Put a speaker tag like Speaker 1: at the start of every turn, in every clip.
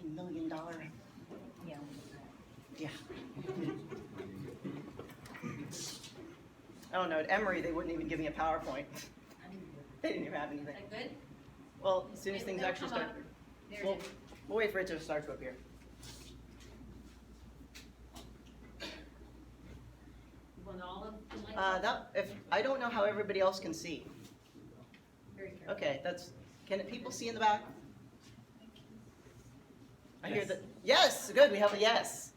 Speaker 1: multi-million dollar.
Speaker 2: Yeah.
Speaker 1: Yeah. I don't know, at Emory, they wouldn't even give me a PowerPoint. They didn't even have anything.
Speaker 2: Is that good?
Speaker 1: Well, as soon as things
Speaker 2: It'll
Speaker 1: actually
Speaker 2: come
Speaker 1: start,
Speaker 2: up. There it
Speaker 1: we'll,
Speaker 2: is.
Speaker 1: we'll wait for it to start to appear.
Speaker 2: You want all of the lights?
Speaker 1: I don't know how everybody else can see.
Speaker 2: Very careful.
Speaker 1: Okay, can people see in the back? I hear that, yes, good, we have a yes.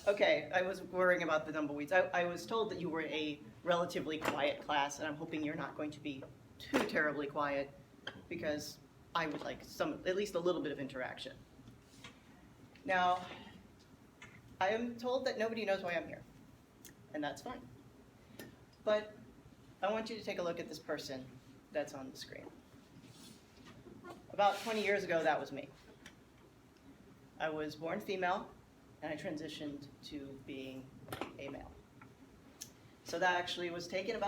Speaker 1: Okay, I was worrying about the tumbleweeds. I was told that you were a relatively quiet class, and I'm hoping you're not going to be too terribly quiet, because I would like at least a little bit of interaction. Now, I am told that nobody knows why I'm here, and that's fine. But I want you to take a look at this person that's on the screen. About 20 years ago, that was me. I was born female, and I transitioned to being a male. So that actually was taken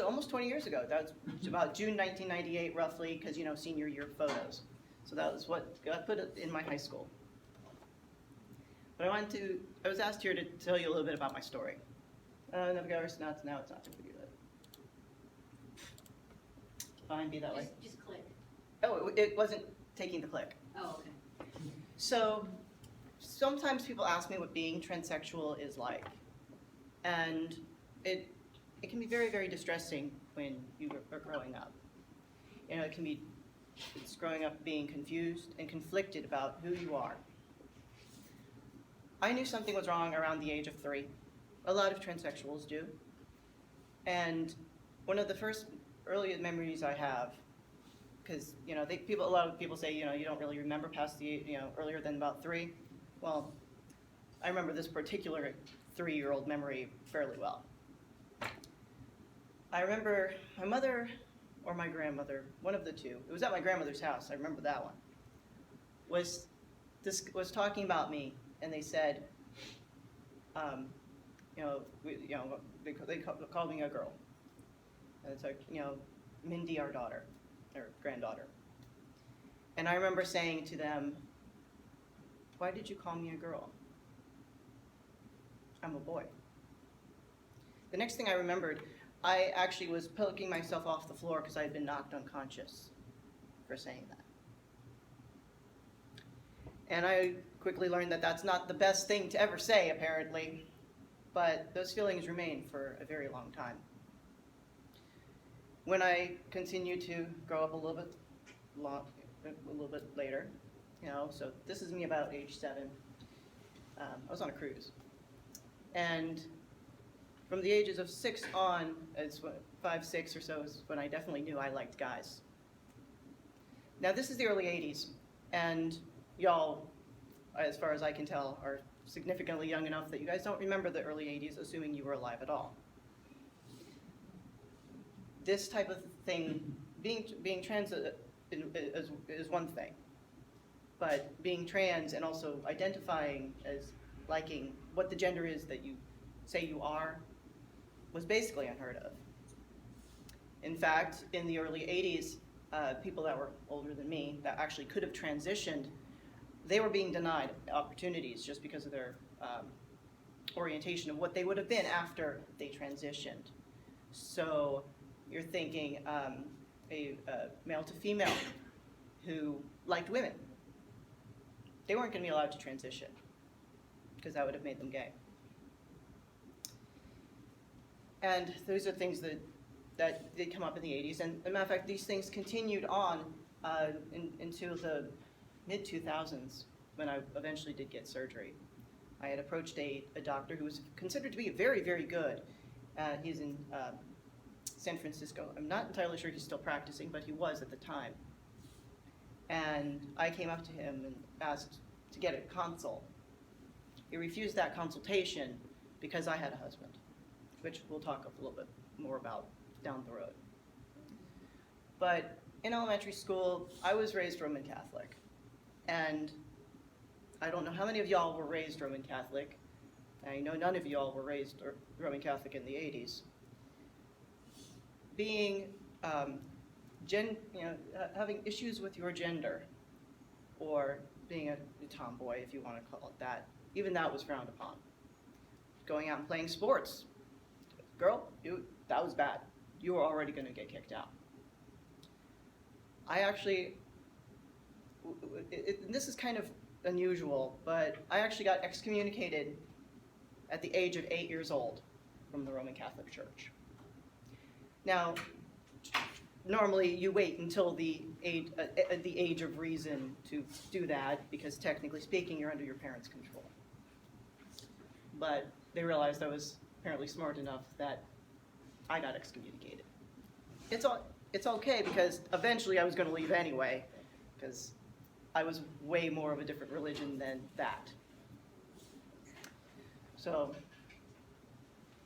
Speaker 1: almost 20 years ago. That was about June 1998, roughly, because, senior year photos. So that was what got put in my high school. But I was asked here to tell you a little bit about my story. Now it's not going to do that. Fine, be that way.
Speaker 2: Just click.
Speaker 1: Oh, it wasn't taking the click.
Speaker 2: Oh, okay.
Speaker 1: So sometimes people ask me what being transsexual is like. And it can be very, very distressing when you are growing up. It's growing up being confused and conflicted about who you are. I knew something was wrong around the age of 3. A lot of transsexuals do. And one of the first earliest memories I have, because a lot of people say you don't really remember past the earlier than about 3. Well, I remember this particular 3-year-old memory fairly well. I remember my mother or my grandmother, one of the two. It was at my grandmother's house. I remember that one. Was talking about me, and they said, they called me a girl. And it's like, Mindy, our daughter, or granddaughter. And I remember saying to them, "Why did you call me a girl? I'm a boy." The next thing I remembered, I actually was poking myself off the floor because I had been knocked unconscious for saying that. And I quickly learned that that's not the best thing to ever say, apparently, but those feelings remained for a very long time. When I continued to grow up a little bit later, so this is me about age 7. I was on a cruise. And from the ages of 6 on, 5, 6 or so, is when I definitely knew I liked guys. Now this is the early 80s, and y'all, as far as I can tell, are significantly young enough that you guys don't remember the early 80s, assuming you were alive at all. This type of thing, being trans is one thing, but being trans and also identifying as liking what the gender is that you say you are was basically unheard of. In fact, in the early 80s, people that were older than me that actually could have transitioned, they were being denied opportunities just because of their orientation of what they would have been after they transitioned. So you're thinking a male to female who liked women. They weren't going to be allowed to transition because that would have made them gay. And those are things that did come up in the 80s. And as a matter of fact, these things continued on into the mid-2000s when I eventually did get surgery. I had approached a doctor who was considered to be very, very good. He's in San Francisco. I'm not entirely sure he's still practicing, but he was at the time. And I came up to him and asked to get a consult. He refused that consultation because I had a husband, which we'll talk a little bit more about down the road. But in elementary school, I was raised Roman Catholic. And I don't know how many of y'all were raised Roman Catholic. I know none of y'all were raised Roman Catholic in the 80s. Being, having issues with your gender, or being a tomboy, if you want to call it that. Even that was frowned upon. Going out and playing sports. Girl, that was bad. You were already going to get kicked out. I actually, this is kind of unusual, but I actually got excommunicated at the age of 8 years old from the Roman Catholic Church. Now, normally you wait until the age of reason to do that, because technically speaking, you're under your parents' control. But they realized I was apparently smart enough that I got excommunicated. It's okay, because eventually I was going to leave anyway, because I was way more of a different religion than that. So,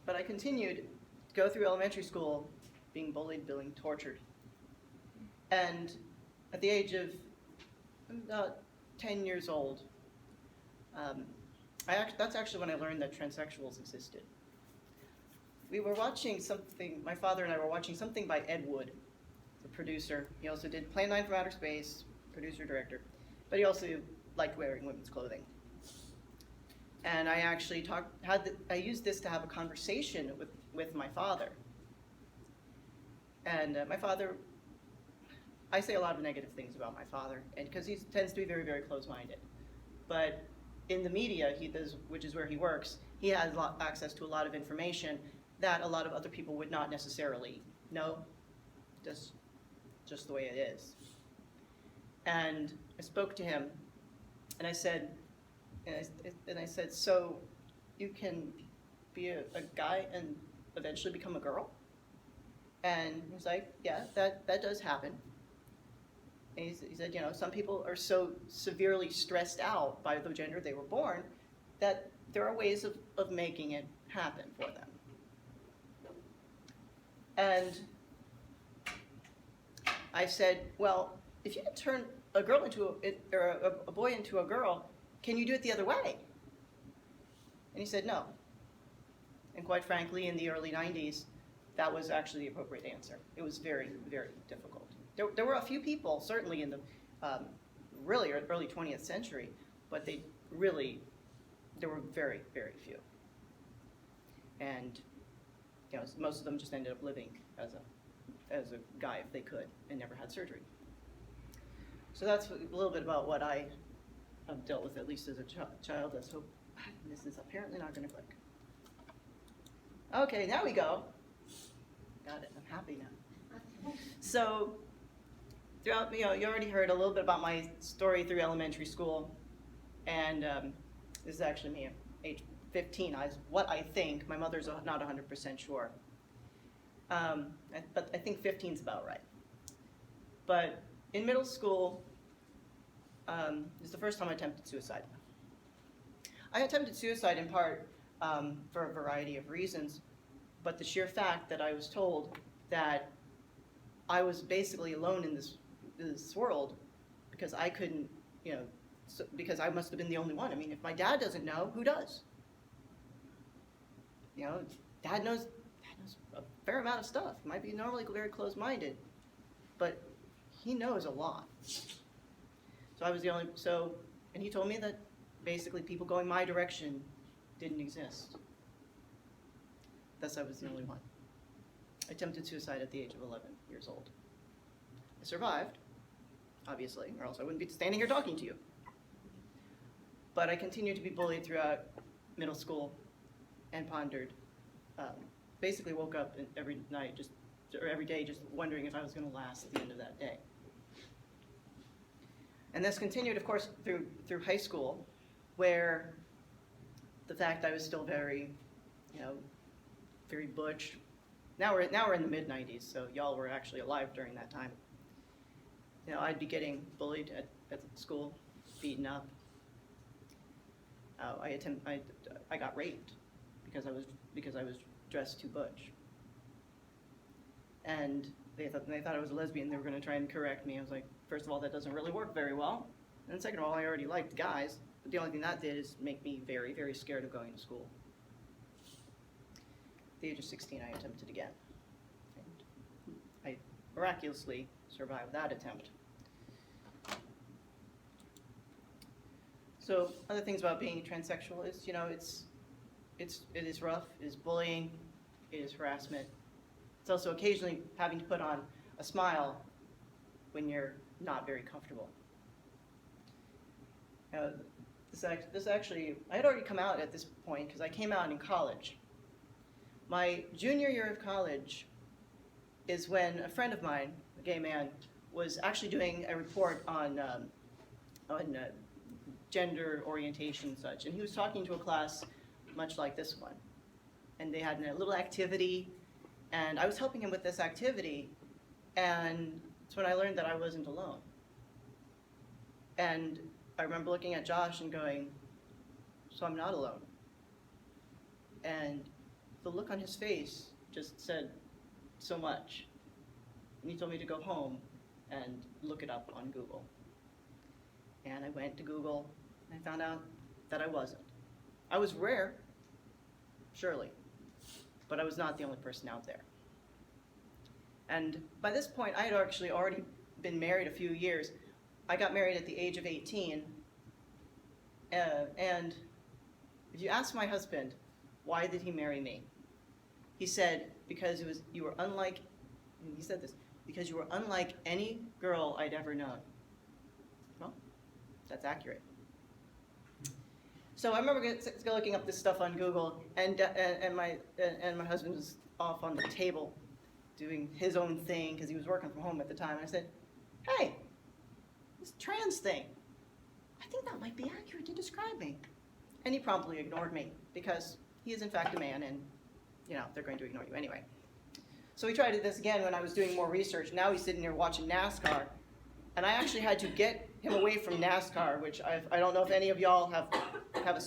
Speaker 1: but I continued to go through elementary school, being bullied, being tortured. And at the age of about 10 years old, that's actually when I learned that transsexuals existed. We were watching something, my father and I were watching something by Ed Wood, the producer. He also did Plan 9 from Outer Space, producer, director, but he also liked wearing women's clothing. And I actually I used this to have a conversation with my father. And my father, I say a lot of negative things about my father, and because he tends to be very, very close-minded. But in the media, which is where he works, he has access to a lot of information that a lot of other people would not necessarily know, just the way it is. And I spoke to him, and I said, so you can be a guy and eventually become a girl? And he was like, yeah, that does happen. And he said, some people are so severely stressed out by the gender they were born that there are ways of making it happen for them. And I said, well, if you can turn a girl into a boy into a girl, can you do it the other way? And he said, no. And quite frankly, in the early 90s, that was actually the appropriate answer. It was very, very difficult. There were a few people, certainly in the really early 20th century, but there were very, very few. And most of them just ended up living as a guy if they could, and never had surgery. So that's a little bit about what I have dealt with, at least as a child. Let's hope this is apparently not going to click. Okay, now we go. Got it. I'm happy now. So, throughout, you already heard a little bit about my story through elementary school, and this is actually me at age 15. What I think. My mother's not 100% sure, but I think 15 is about right. But in middle school, this is the first time I attempted suicide. I attempted suicide in part for a variety of reasons, but the sheer fact that I was told that I was basically alone in this world because I couldn't, because I must have been the only one. I mean, if my dad doesn't know, who does? Dad knows a fair amount of stuff. Might be normally very close-minded, but he knows a lot. So I was the only, and he told me that basically people going my direction didn't exist. Thus I was the only one. I attempted suicide at the age of 11 years old. I survived, obviously, or else I wouldn't be standing here talking to you. But I continued to be bullied throughout middle school and pondered. Basically woke up every night, or every day, just wondering if I was going to last the end of that day. And this continued, of course, through high school, where the fact I was still very, very butch. Now we're in the mid-90s, so y'all were actually alive during that time. I'd be getting bullied at school, beaten up. I got raped because I was dressed too butch. And they thought I was a lesbian. They were going to try and correct me. I was like, first of all, that doesn't really work very well. And second of all, I already liked guys. But the only thing that did is make me very, very scared of going to school. At the age of 16, I attempted again. And I miraculously survived that attempt. So other things about being transsexual is, you know, it is rough, it is bullying, it is harassment. It's also occasionally having to put on a smile when you're not very comfortable. This actually, I had already come out at this point because I came out in college. My junior year of college is when a friend of mine, a gay man, was actually doing a report on gender orientation and such, and he was talking to a class much like this one. And they had a little activity, and I was helping him with this activity, and it's when I learned that I wasn't alone. And I remember looking at Josh and going, so I'm not alone. And the look on his face just said so much. And he told me to go home and look it up on Google. And I went to Google, and I found out that I wasn't. I was rare, surely, but I was not the only person out there. And by this point, I had actually already been married a few years. I got married at the age of 18, and if you ask my husband, why did he marry me? He said, because you were unlike, he said this, because you were unlike any girl I'd ever known. Well, that's accurate. So I remember looking up this stuff on Google, and my husband was off on the table doing his own thing because he was working from home at the time. And I said, hey, this trans thing, I think that might be accurate to describe me. And he promptly ignored me because he is in fact a man, and you know they're going to ignore you anyway. So we tried this again when I was doing more research. Now he's sitting here watching NASCAR, and I actually had to get him away from NASCAR, which I don't know if any of y'all have a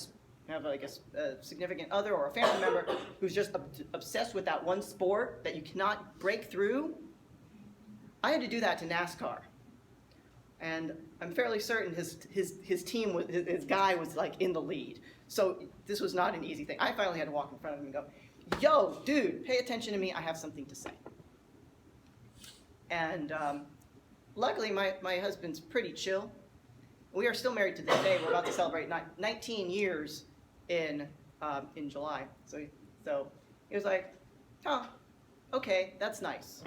Speaker 1: significant other or a family member who's just obsessed with that one sport that you cannot break through. I had to do that to NASCAR, and I'm fairly certain his team, his guy was like in the lead. So this was not an easy thing. I finally had to walk in front of him and go, yo, dude, pay attention to me. I have something to say. And luckily, my husband's pretty chill. We are still married to this day. We're about to celebrate 19 years in July. So he was like, oh, okay, that's nice.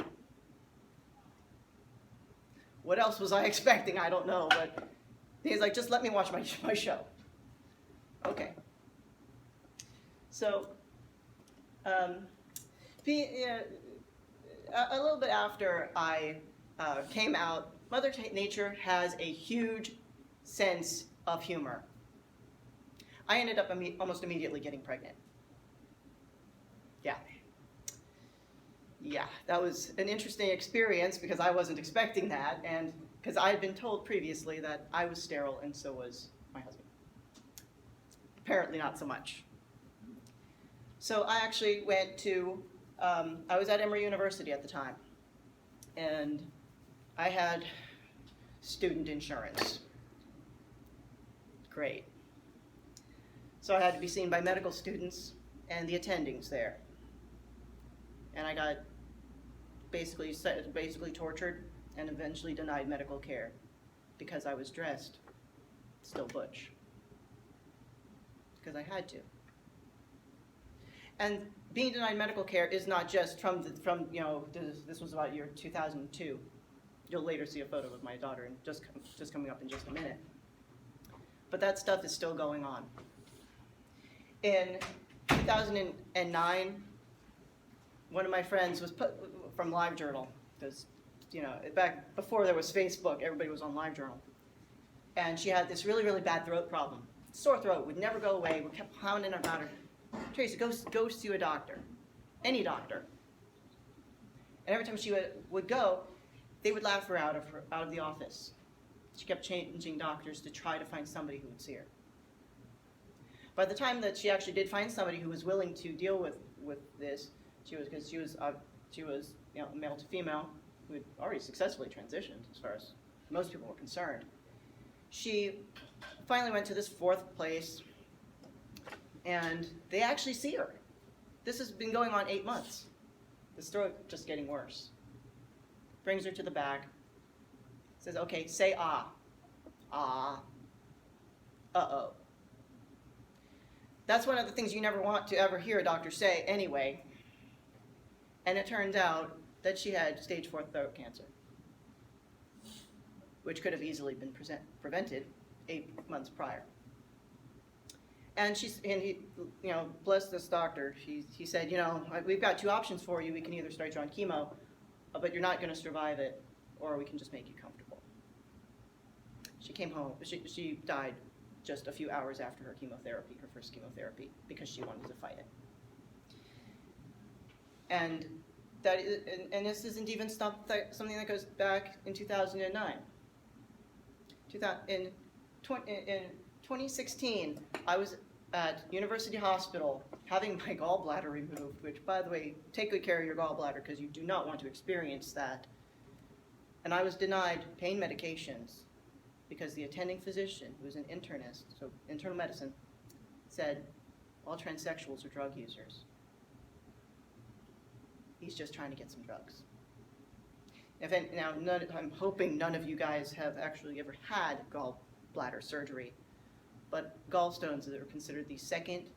Speaker 1: What else was I expecting? I don't know, but he's like, just let me watch my show. Okay. So, a little bit after I came out, Mother Nature has a huge sense of humor. I ended up almost immediately getting pregnant. Yeah, that was an interesting experience because I wasn't expecting that, and because I had been told previously that I was sterile and so was my husband. Apparently not so much. So I actually went to, I was at Emory University at the time, and I had student insurance. Great. So I had to be seen by medical students and the attendings there. And I got basically tortured and eventually denied medical care because I was dressed still butch. Because I had to. And being denied medical care is not just from this was about year 2002. You'll later see a photo of my daughter and just coming up in just a minute. But that stuff is still going on. In 2009, one of my friends was put from LiveJournal, because back before there was Facebook, everybody was on LiveJournal, and she had this really, really bad throat problem. Sore throat would never go away. We kept pounding about her. Tracy, go see a doctor, any doctor. And every time she would go, they would laugh her out of the office. She kept changing doctors to try to find somebody who would see her. By the time that she actually did find somebody who was willing to deal with this, she was male to female, who had already successfully transitioned as far as most people were concerned. She finally went to this fourth place, and they actually see her. This has been going on 8 months. This throat just getting worse. Brings her to the back, says, okay, say ah. Ah. uh-oh. That's one of the things you never want to ever hear a doctor say anyway. And it turned out that she had stage 4 throat cancer, which could have easily been prevented 8 months prior. And he, bless this doctor, he said, we've got 2 options for you. We can either start you on chemo, but you're not going to survive it, or we can just make you comfortable. She came home, she died just a few hours after her chemotherapy, her first chemotherapy, because she wanted to fight it. And this isn't even something that goes back in 2009. In 2016, I was at University Hospital having my gallbladder removed, which, by the way, take good care of your gallbladder because you do not want to experience that. And I was denied pain medications because the attending physician, who was an internist, so internal medicine, said, all transsexuals are drug users. He's just trying to get some drugs. I'm hoping none of you guys have actually ever had gallbladder surgery, but gallstones are considered the second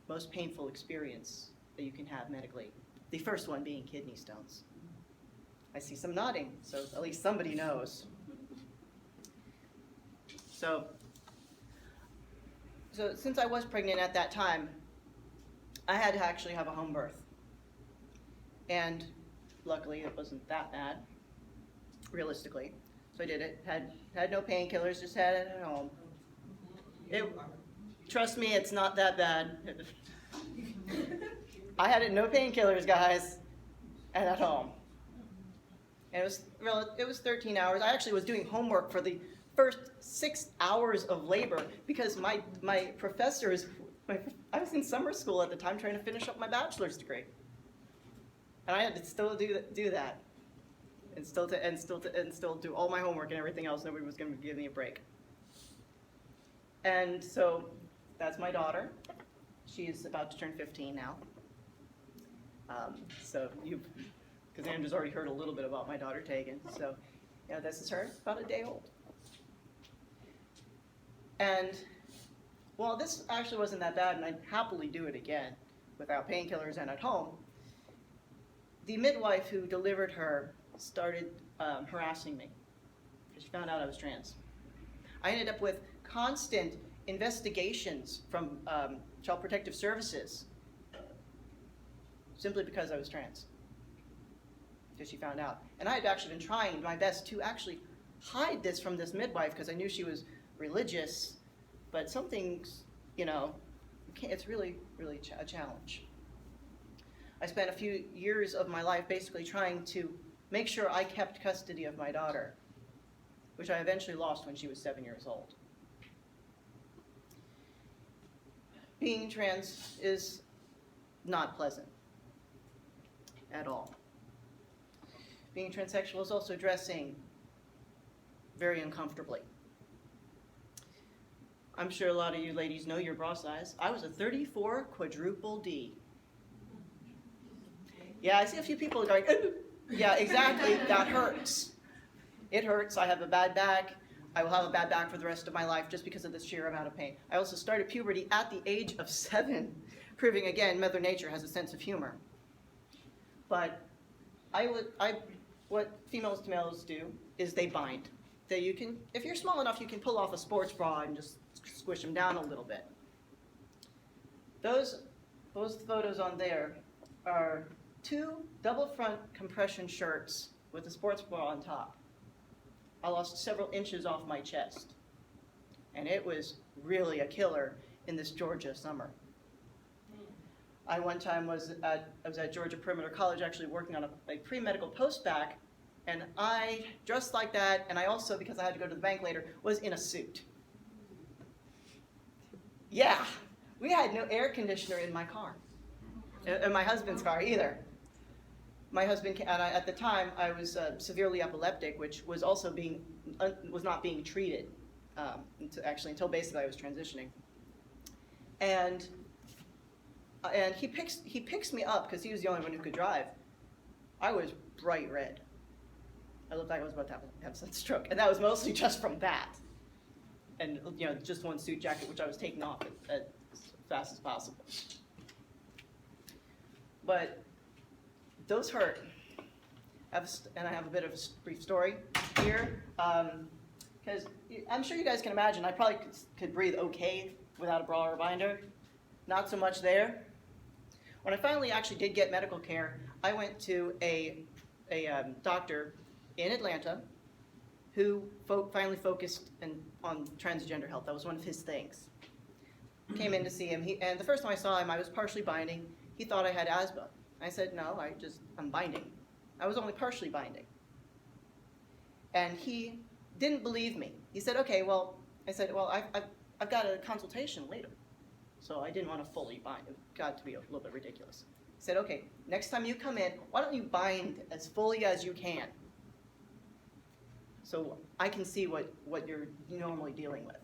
Speaker 1: most painful experience that you can have medically. The first one being kidney stones. I see some nodding, so at least somebody knows. So since I was pregnant at that time, I had to actually have a home birth. And luckily it wasn't that bad, realistically. So I did it, had no painkillers, just had it at home. Trust me, it's not that bad. I had it, no painkillers, guys, and at home. And it was 13 hours. I actually was doing homework for the first 6 hours of labor because my professors, I was in summer school at the time trying to finish up my bachelor's degree. And I had to still do that, and still do all my homework and everything else. Nobody was going to give me a break. And so that's my daughter. She is about to turn 15 now. Because Andrew's already heard a little bit about my daughter Tegan. So, this is her, about a day old. And well, this actually wasn't that bad, and I'd happily do it again without painkillers and at home. The midwife who delivered her started harassing me because she found out I was trans. I ended up with constant investigations from Child Protective Services simply because I was trans, because she found out. And I had actually been trying my best to actually hide this from this midwife because I knew she was religious, but some things, it's really, really a challenge. I spent a few years of my life basically trying to make sure I kept custody of my daughter, which I eventually lost when she was 7 years old. Being trans is not pleasant at all. Being transsexual is also dressing very uncomfortably. I'm sure a lot of you ladies know your bra size. I was a 34 quadruple D. Yeah, I see a few people going, ooh. Yeah, exactly, that hurts. It hurts. I have a bad back. I will have a bad back for the rest of my life just because of the sheer amount of pain. I also started puberty at the age of 7, proving again Mother Nature has a sense of humor. But what females to males do is they bind. If you're small enough, you can pull off a sports bra and just squish them down a little bit. Those photos on there are 2 double front compression shirts with a sports bra on top. I lost several inches off my chest, and it was really a killer in this Georgia summer. I one time was at Georgia Perimeter College actually working on a pre-medical post-bac, and I dressed like that, and I also, because I had to go to the bank later, was in a suit. Yeah, we had no air conditioner in my car, in my husband's car either. My husband, at the time, I was severely epileptic, which was also was not being treated until basically I was transitioning. And he picks me up because he was the only one who could drive. I was bright red. I looked like I was about to have a stroke, and that was mostly just from that. and just one suit jacket, which I was taking off as fast as possible. But those hurt. And I have a bit of a brief story here, because I'm sure you guys can imagine I probably could breathe okay without a bra or a binder. Not so much there. When I finally actually did get medical care, I went to a doctor in Atlanta who finally focused on transgender health. That was one of his things. Came in to see him, and the first time I saw him, I was partially binding. He thought I had asthma. I said, no, I'm binding. I was only partially binding. And he didn't believe me. He said, okay, well, I said, well, I've got a consultation later. So I didn't want to fully bind. It got to be a little bit ridiculous. He said, okay, next time you come in, why don't you bind as fully as you can? So I can see what you're normally dealing with.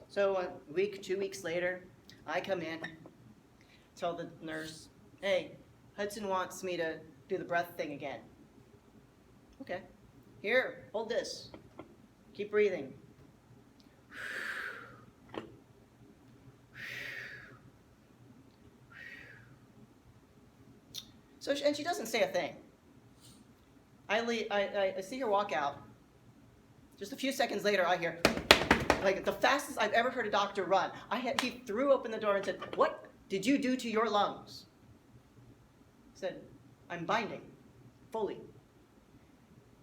Speaker 1: So a week, 2 weeks later, I come in, tell the nurse, hey, Hudson wants me to do the breath thing again. Okay. Here, hold this. Keep breathing. So, and she doesn't say a thing. I see her walk out. Just a few seconds later, I hear, like the fastest I've ever heard a doctor run. He threw open the door and said, "What did you do to your lungs?" I said, "I'm binding, fully."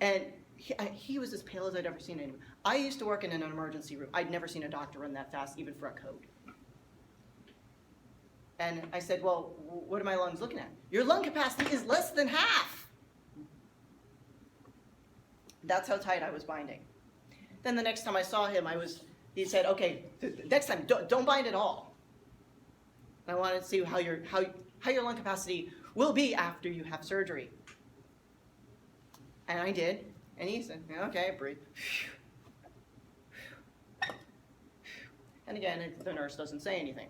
Speaker 1: And he was as pale as I'd ever seen anyone. I used to work in an emergency room. I'd never seen a doctor run that fast, even for a code. And I said, well, what are my lungs looking at? Your lung capacity is less than half. That's how tight I was binding. Then the next time I saw him, he said, okay, next time, don't bind at all. And I wanted to see how your lung capacity will be after you have surgery. And I did. And he said, okay, breathe. And again, the nurse doesn't say anything.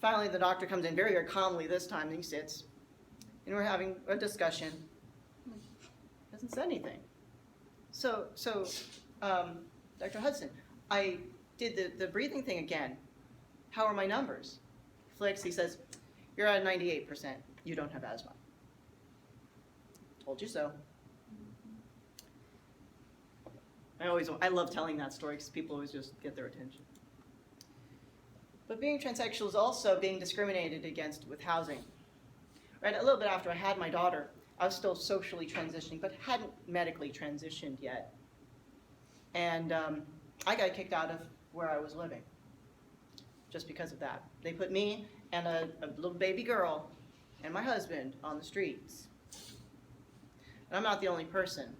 Speaker 1: Finally, the doctor comes in very, very calmly this time, and he sits. And we're having a discussion. Doesn't say anything. So, Dr. Hudson, I did the breathing thing again. How are my numbers? Flicks, he says, you're at 98%. You don't have asthma. Told you so. I love telling that story because people always just get their attention. But being transsexual is also being discriminated against with housing. Right, a little bit after I had my daughter, I was still socially transitioning, but hadn't medically transitioned yet. And I got kicked out of where I was living, just because of that. They put me and a little baby girl and my husband on the streets. And I'm not the only person.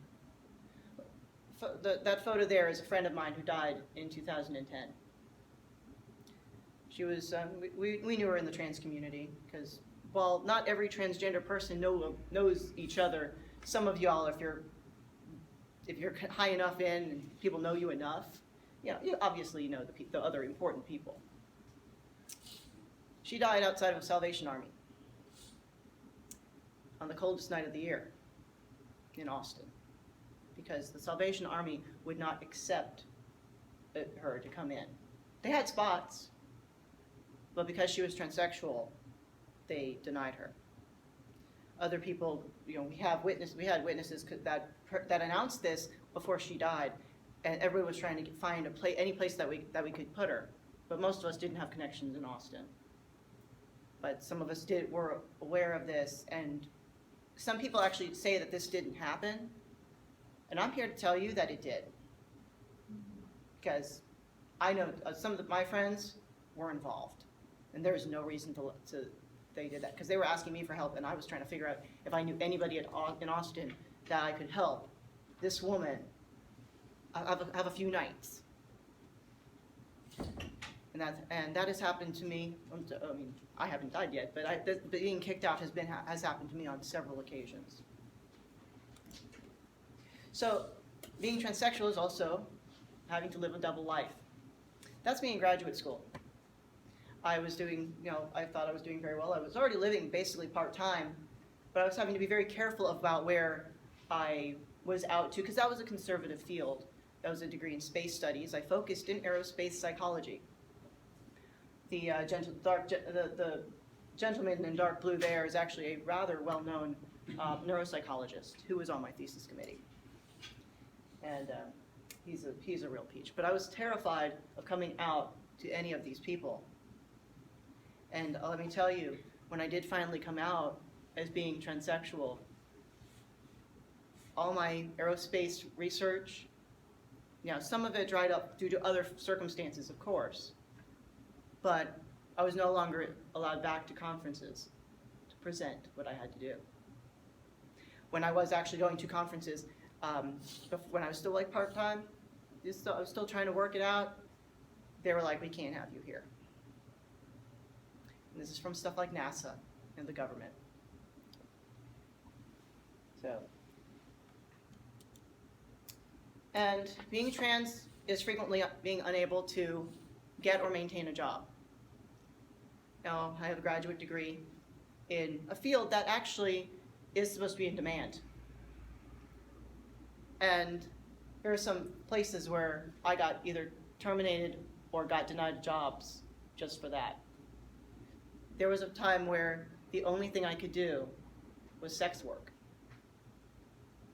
Speaker 1: That photo there is a friend of mine who died in 2010. She was, we knew her in the trans community because, while not every transgender person knows each other, some of y'all, if you're high enough in and people know you enough, you obviously know the other important people. She died outside of a Salvation Army on the coldest night of the year in Austin because the Salvation Army would not accept her to come in. They had spots. But because she was transsexual, they denied her. Other people, we had witnesses that announced this before she died, and everyone was trying to find any place that we could put her. But most of us didn't have connections in Austin. But some of us were aware of this, and some people actually say that this didn't happen, and I'm here to tell you that it did, because I know some of my friends were involved. And there is no reason they did that because they were asking me for help, and I was trying to figure out if I knew anybody in Austin that I could help this woman have a few nights. And that has happened to me. I mean, I haven't died yet, but being kicked out has happened to me on several occasions. So, being transsexual is also having to live a double life. That's me in graduate school. I was doing, I thought I was doing very well. I was already living basically part-time, but I was having to be very careful about where I was out to, because that was a conservative field that was a degree in space studies. I focused in aerospace psychology. The gentleman in dark blue there is actually a rather well-known neuropsychologist who was on my thesis committee. And he's a real peach. But I was terrified of coming out to any of these people. And let me tell you, when I did finally come out as being transsexual, all my aerospace research, some of it dried up due to other circumstances, of course, but I was no longer allowed back to conferences to present what I had to do. When I was actually going to conferences, when I was still like part-time, I was still trying to work it out, they were like, we can't have you here. And this is from stuff like NASA and the government. So. And being trans is frequently being unable to get or maintain a job. Now, I have a graduate degree in a field that actually is supposed to be in demand. And there are some places where I got either terminated or got denied jobs just for that. There was a time where the only thing I could do was sex work.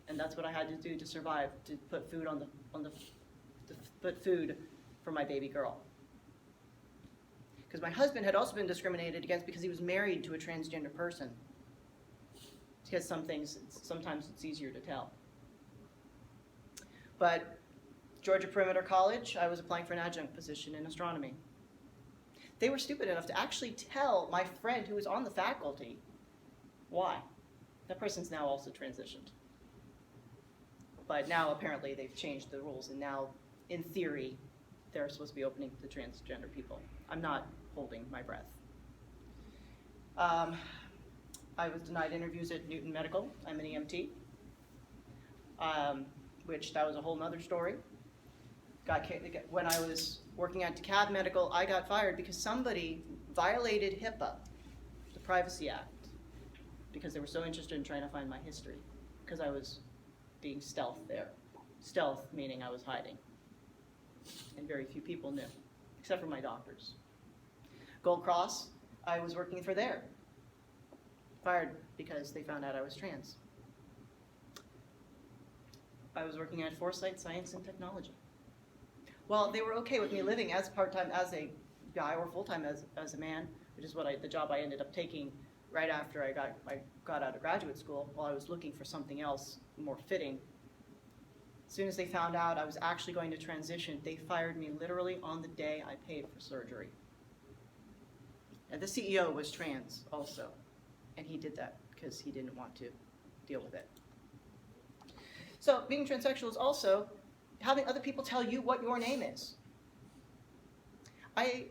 Speaker 1: And that's what I had to do to survive, to put food to put food for my baby girl. Because my husband had also been discriminated against because he was married to a transgender person. Because sometimes it's easier to tell. But Georgia Perimeter College, I was applying for an adjunct position in astronomy. They were stupid enough to actually tell my friend who was on the faculty why. That person's now also transitioned. But now apparently they've changed the rules, and now, in theory, they're supposed to be opening to transgender people. I'm not holding my breath. I was denied interviews at Newton Medical. I'm an EMT, which that was a whole nother story. When I was working at DeKalb Medical, I got fired because somebody violated HIPAA, the Privacy Act, because they were so interested in trying to find my history, because I was being stealth there. Stealth meaning I was hiding. And very few people knew, except for my doctors. Gold Cross, I was working for there. Fired because they found out I was trans. I was working at Foresight Science and Technology. Well, they were okay with me living as part-time as a guy or full-time as a man, which is the job I ended up taking right after I got out of graduate school while I was looking for something else more fitting. As soon as they found out I was actually going to transition, they fired me literally on the day I paid for surgery. And the CEO was trans also, and he did that because he didn't want to deal with it. So being transsexual is also having other people tell you what your name is. I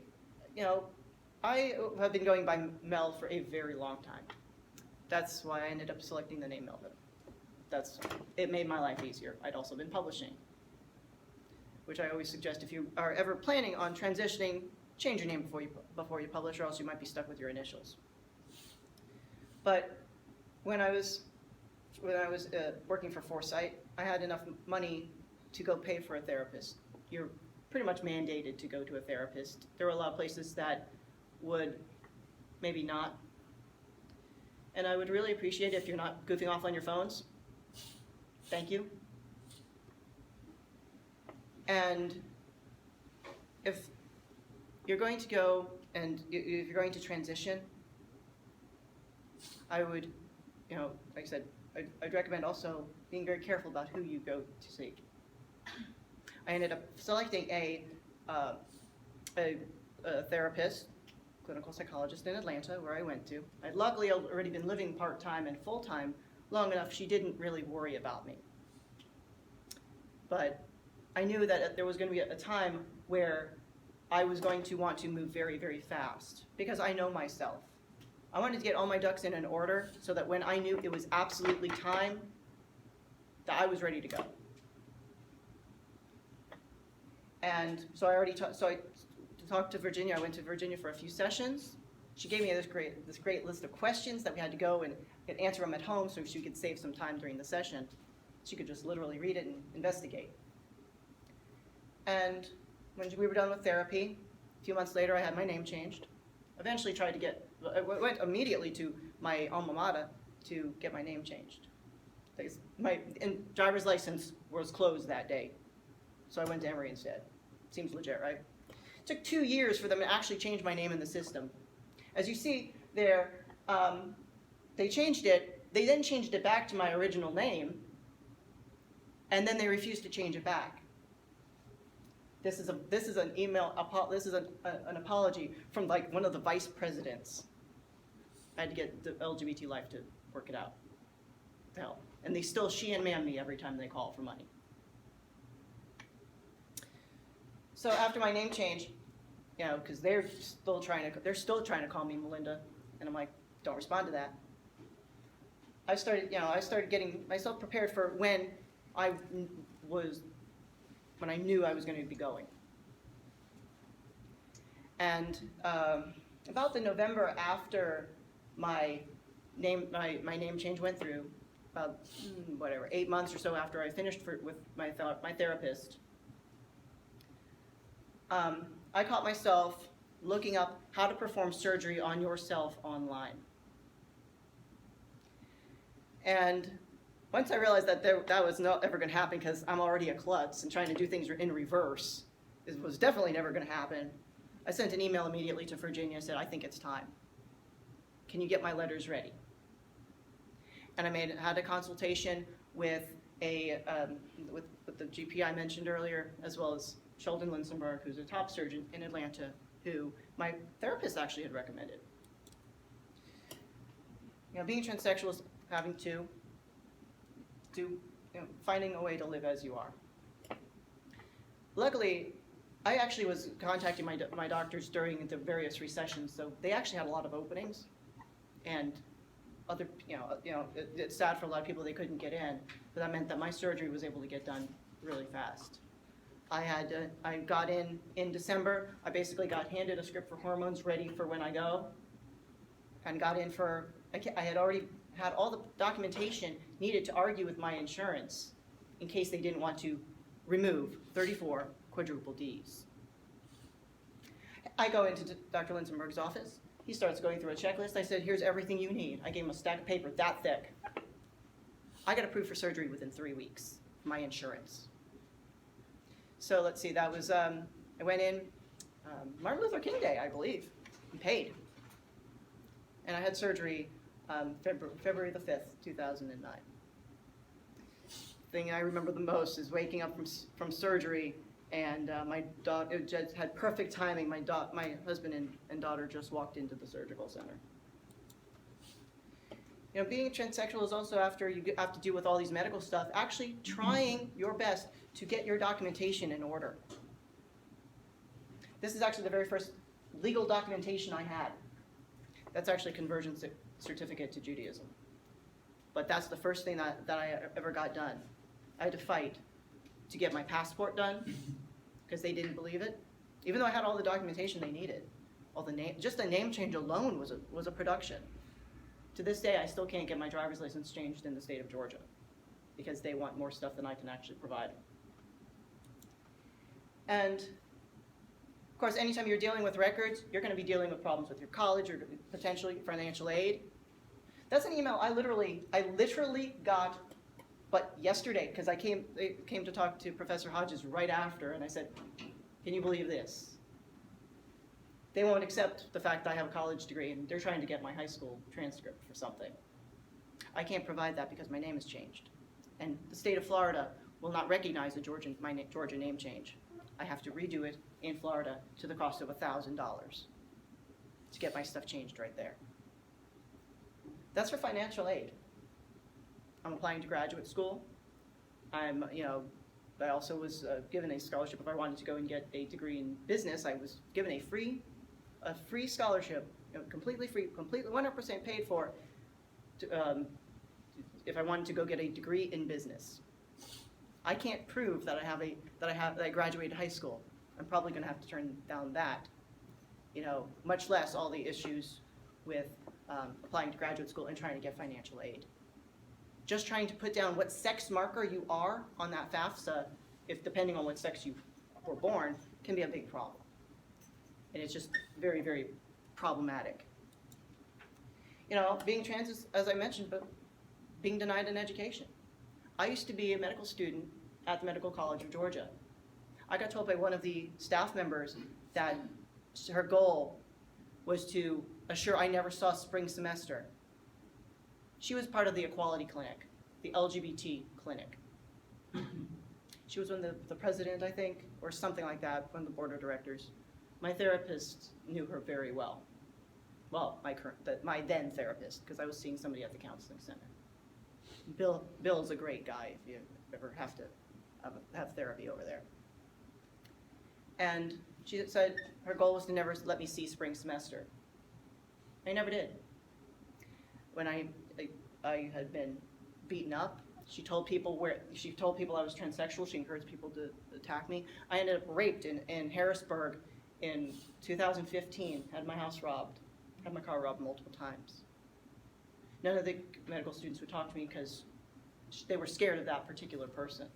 Speaker 1: have been going by Mel for a very long time. That's why I ended up selecting the name Melvin. It made my life easier. I'd also been publishing, which I always suggest if you are ever planning on transitioning, change your name before you publish, or else you might be stuck with your initials. But when I was working for Foresight, I had enough money to go pay for a therapist. You're pretty much mandated to go to a therapist. There were a lot of places that would maybe not. And I would really appreciate it if you're not goofing off on your phones. Thank you. And if you're going to go and if you're going to transition, I would, like I said, I'd recommend also being very careful about who you go to see. I ended up selecting a therapist, clinical psychologist in Atlanta, where I went to. I'd luckily already been living part-time and full-time long enough she didn't really worry about me. But I knew that there was going to be a time where I was going to want to move very, very fast, because I know myself. I wanted to get all my ducks in an order so that when I knew it was absolutely time, that I was ready to go. And so I talked to Virginia. I went to Virginia for a few sessions. She gave me this great list of questions that we had to go and answer them at home so she could save some time during the session. She could just literally read it and investigate. And when we were done with therapy, a few months later, I had my name changed. Eventually tried to get, I went immediately to my alma mater to get my name changed. Because my driver's license was closed that day. So I went to Emory instead. Seems legit, right? It took 2 years for them to actually change my name in the system. As you see there, they changed it. They then changed it back to my original name, and then they refused to change it back. This is an email. This is an apology from like one of the vice presidents. I had to get the LGBT life to work it out. The hell, and they still she and man me every time they call for money. So after my name change, you know, because they're still trying to call me Melinda, and I'm like, don't respond to that. I started getting myself prepared for when I knew I was going to be going. And about the November after my name change went through, about 8 months or so after I finished with my therapist, I caught myself looking up how to perform surgery on yourself online. And once I realized that that was not ever going to happen because I'm already a klutz and trying to do things in reverse, it was definitely never going to happen, I sent an email immediately to Virginia and said, I think it's time. Can you get my letters ready? And I had a consultation with with the GP I mentioned earlier, as well as Sheldon Linsenberg, who's a top surgeon in Atlanta, who my therapist actually had recommended. You know, being transsexual is having to finding a way to live as you are. Luckily, I actually was contacting my doctors during the various recessions, so they actually had a lot of openings, and other, it's sad for a lot of people they couldn't get in, but that meant that my surgery was able to get done really fast. I got in December. I basically got handed a script for hormones ready for when I go, and got in for, I had already had all the documentation needed to argue with my insurance in case they didn't want to remove 34 quadruple Ds. I go into Dr. Linsenberg's office. He starts going through a checklist. I said, here's everything you need. I gave him a stack of paper that thick. I got approved for surgery within 3 weeks, my insurance. So let's see, that was, I went in Martin Luther King Day, I believe, and paid. And I had surgery February the 5th, 2009. Thing I remember the most is waking up from surgery, and my daughter, it just had perfect timing. My husband and daughter just walked into the surgical center. You know, being transsexual is also after you have to deal with all these medical stuff, actually trying your best to get your documentation in order. This is actually the very first legal documentation I had. That's actually a conversion certificate to Judaism. But that's the first thing that I ever got done. I had to fight to get my passport done because they didn't believe it. Even though I had all the documentation they needed, just the name change alone was a production. To this day, I still can't get my driver's license changed in the state of Georgia because they want more stuff than I can actually provide. And of course, anytime you're dealing with records, you're going to be dealing with problems with your college or potentially financial aid. That's an email I literally got, but yesterday, because I came to talk to Professor Hodges right after, and I said, can you believe this? They won't accept the fact that I have a college degree, and they're trying to get my high school transcript for something. I can't provide that because my name has changed. And the state of Florida will not recognize my Georgia name change. I have to redo it in Florida to the cost of $1,000 to get my stuff changed right there. That's for financial aid. I'm applying to graduate school. I also was given a scholarship if I wanted to go and get a degree in business. I was given a free scholarship, completely free, completely 100% paid for, if I wanted to go get a degree in business. I can't prove that I graduated high school. I'm probably going to have to turn down that, much less all the issues with applying to graduate school and trying to get financial aid. Just trying to put down what sex marker you are on that FAFSA, depending on what sex you were born can be a big problem. And it's just very, very problematic. You know, being trans is, as I mentioned, but being denied an education. I used to be a medical student at the Medical College of Georgia. I got told by one of the staff members that her goal was to assure I never saw spring semester. She was part of the equality clinic, the LGBT clinic. She was one of the president, I think, or something like that, one of the board of directors. My therapist knew her very well. Well, my then therapist, because I was seeing somebody at the counseling center. Bill's a great guy if you ever have to have therapy over there. And she said her goal was to never let me see spring semester. I never did. When I had been beaten up, she told people I was transsexual. She encouraged people to attack me. I ended up raped in Harrisburg in 2015. Had my house robbed. Had my car robbed multiple times. None of the medical students would talk to me because they were scared of that particular person.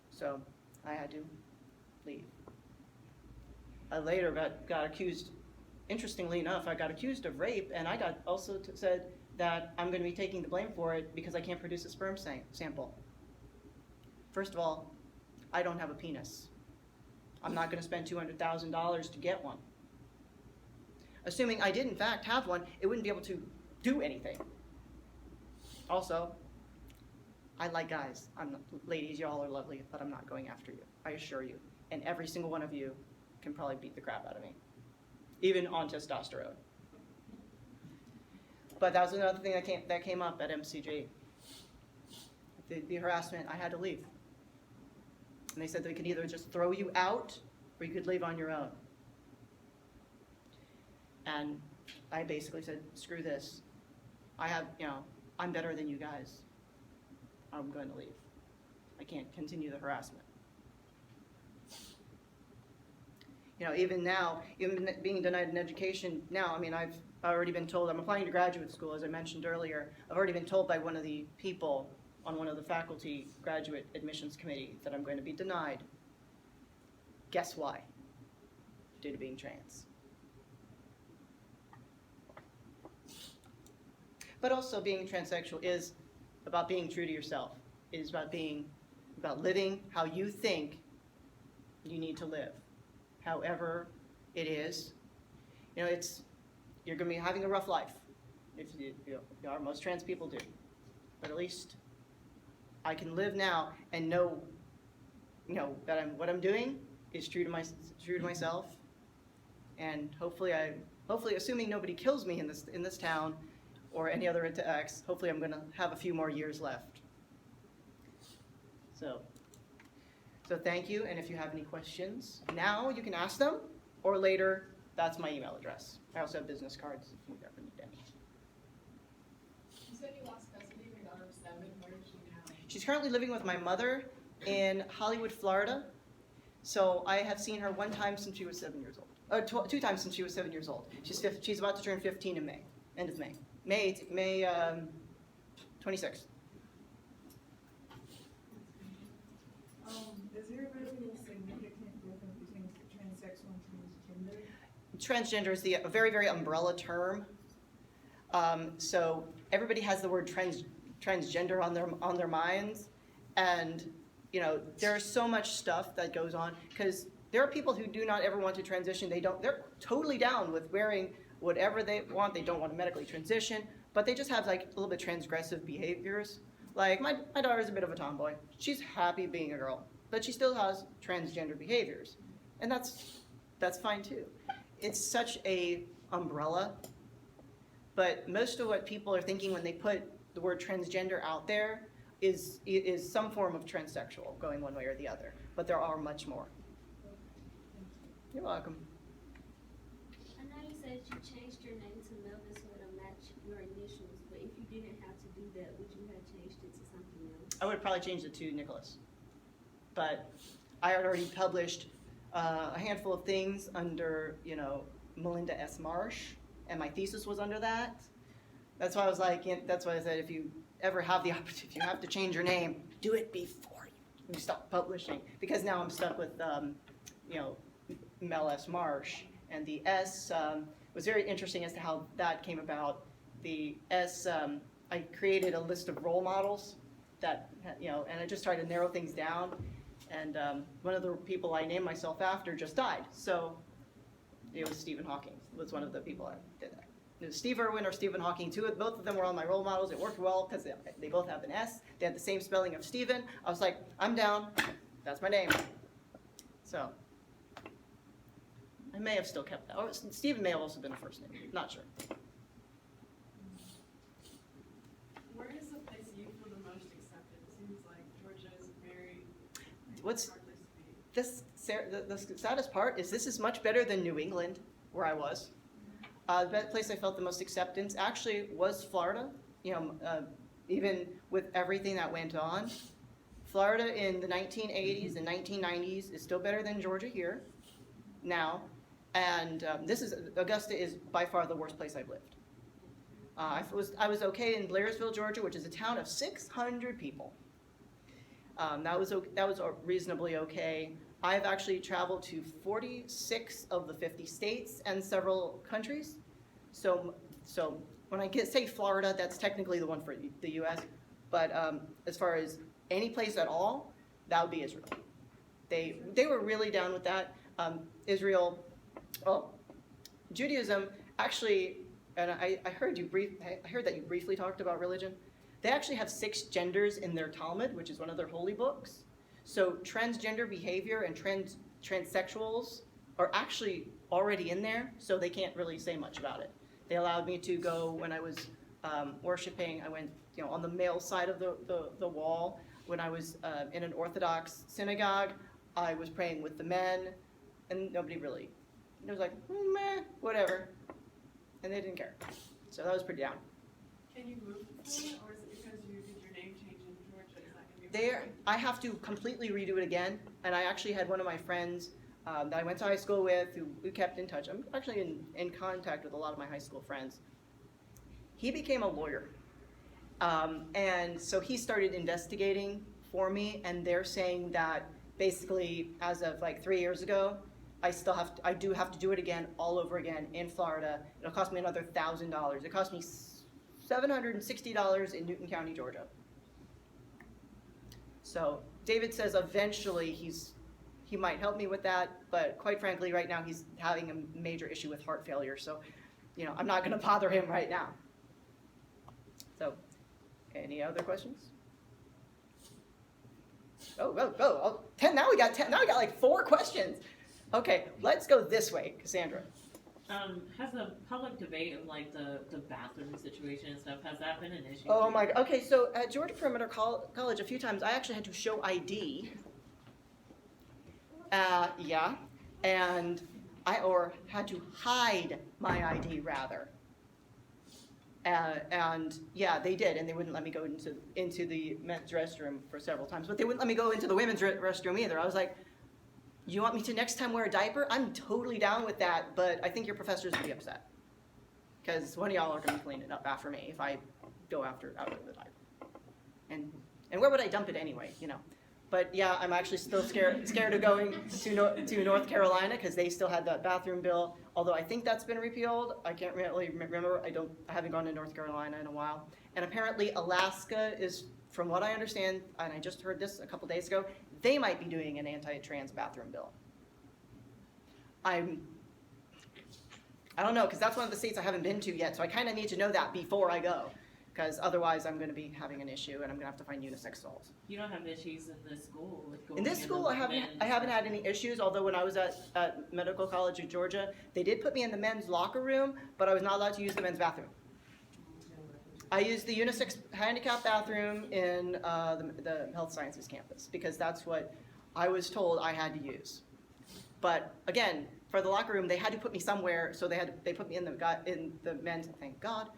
Speaker 1: So I had to leave. I later got accused, interestingly enough, I got accused of rape, and I got also said that I'm going to be taking the blame for it because I can't produce a sperm sample. First of all, I don't have a penis. I'm not going to spend $200,000 to get one. Assuming I did in fact have one, it wouldn't be able to do anything. Also, I like guys. Ladies, y'all are lovely, but I'm not going after you. I assure you. And every single one of you can probably beat the crap out of me, even on testosterone. But that was another thing that came up at MCG. The harassment, I had to leave. And they said they could either just throw you out or you could leave on your own. And I basically said, screw this. I'm better than you guys. I'm going to leave. I can't continue the harassment. You know, even now, even being denied an education now, I mean, I've already been told, I'm applying to graduate school, as I mentioned earlier. I've already been told by one of the people on one of the faculty graduate admissions committee that I'm going to be denied. Guess why? Due to being trans. But also being transsexual is about being true to yourself. It is about living how you think you need to live. However it is. You know, you're going to be having a rough life. If you are, most trans people do. But at least I can live now and know, that what I'm doing is true to myself. And hopefully, assuming nobody kills me in this town, or any other into X, hopefully I'm going to have a few more years left. So thank you, and if you have any questions, now you can ask them, or later, that's my email address. I also have business cards if you ever need any.
Speaker 3: You said you lost custody of your daughter of 7. Where is she now?
Speaker 1: She's currently living with my mother in Hollywood, Florida. So I have seen her one time since she was 7 years old. 2 times since she was 7 years old. She's about to turn 15 in May, end of May. May 26th.
Speaker 3: Is there a really significant difference between transsexual and transgender?
Speaker 1: Transgender is a very, very umbrella term. So everybody has the word transgender on their minds, and there's so much stuff that goes on because there are people who do not ever want to transition. They're totally down with wearing whatever they want. They don't want to medically transition, but they just have like a little bit transgressive behaviors. Like my daughter's a bit of a tomboy. She's happy being a girl, but she still has transgender behaviors, and that's fine too. It's such a umbrella, but most of what people are thinking when they put the word transgender out there is some form of transsexual going one way or the other, but there are much more. You're welcome.
Speaker 4: I know you said you changed your name to Melvin so it'll match your initials, but if you didn't have to do that, would you have changed it to something else?
Speaker 1: I would have probably changed it to Nicholas, but I had already published a handful of things under, Melinda S. Marsh, and my thesis was under that. That's why I was like, that's why I said if you ever have the opportunity, if you have to change your name, do it before we stopped publishing because now I'm stuck with, you know, Mel S. Marsh. And the S was very interesting as to how that came about. The S, I created a list of role models that, you know, and I just tried to narrow things down. And one of the people I named myself after just died. So it was Stephen Hawking was one of the people I did that. It was Steve Irwin or Stephen Hawking. Both of them were on my role models. It worked well because they both have an S. They had the same spelling of Stephen. I was like, I'm down. That's my name. So I may have still kept that. Or Stephen may have also been a first name. Not sure.
Speaker 5: Where is the place you feel the most accepted? It seems like Georgia is very
Speaker 1: What's
Speaker 5: hard place to be.
Speaker 1: the saddest part is this is much better than New England, where I was. The place I felt the most acceptance actually was Florida. You know, even with everything that went on, Florida in the 1980s and 1990s is still better than Georgia here now. And Augusta is by far the worst place I've lived. I was okay in Blairsville, Georgia, which is a town of 600 people. That was reasonably okay. I've actually traveled to 46 of the 50 states and several countries. So when I say Florida, that's technically the one for the U.S. But as far as any place at all, that would be Israel. They were really down with that. Israel, well, Judaism actually, and I heard that you briefly talked about religion. They actually have 6 genders in their Talmud, which is one of their holy books. So transgender behavior and transsexuals are actually already in there, so they can't really say much about it. They allowed me to go when I was worshiping. I went, you know, on the male side of the wall. When I was in an Orthodox synagogue, I was praying with the men, and nobody really. It was like, meh, whatever, and they didn't care. So that was pretty down.
Speaker 5: Can you move to Florida, or is it because you did your name change in Georgia? Is that going to be
Speaker 1: There, I have to completely redo it again, and I actually had one of my friends that I went to high school with who kept in touch. I'm actually in contact with a lot of my high school friends. He became a lawyer, and so he started investigating for me, and they're saying that basically as of like 3 years ago, I do have to do it again, all over again in Florida. It'll cost me another $1,000. It cost me $760 in Newton County, Georgia. So David says eventually he might help me with that, but quite frankly, right now he's having a major issue with heart failure. So, you know, I'm not going to bother him right now. So, any other questions? Oh, 10. Now we got 10. Now we got like 4 questions. Okay, let's go this way, Cassandra.
Speaker 6: Has the public debate of like the bathroom situation and stuff, has that been an issue?
Speaker 1: Oh my God. Okay, so at Georgia Perimeter College, a few times I actually had to show ID. Yeah, and or had to hide my ID rather. And yeah, they did, and they wouldn't let me go into the men's restroom for several times, but they wouldn't let me go into the women's restroom either. I was like, you want me to next time wear a diaper? I'm totally down with that, but I think your professors will be upset. Because one of y'all are going to be cleaning it up after me if I go out of the diaper. And where would I dump it anyway, you know? But yeah, I'm actually still scared of going to North Carolina because they still had that bathroom bill. Although I think that's been repealed. I can't really remember. I haven't gone to North Carolina in a while. And apparently Alaska is, from what I understand, and I just heard this a couple days ago, they might be doing an anti-trans bathroom bill. I don't know, because that's one of the states I haven't been to yet, so I kind of need to know that before I go, because otherwise I'm going to be having an issue, and I'm going to have to find unisex stalls.
Speaker 6: You don't have issues in this school with going
Speaker 1: In this school, I haven't had any issues, although when I was at Medical College of Georgia, they did put me in the men's locker room, but I was not allowed to use the men's bathroom. I used the unisex handicap bathroom in the health sciences campus because that's what I was told I had to use. But again, for the locker room, they had to put me somewhere, so they put me in the men's. Thank God,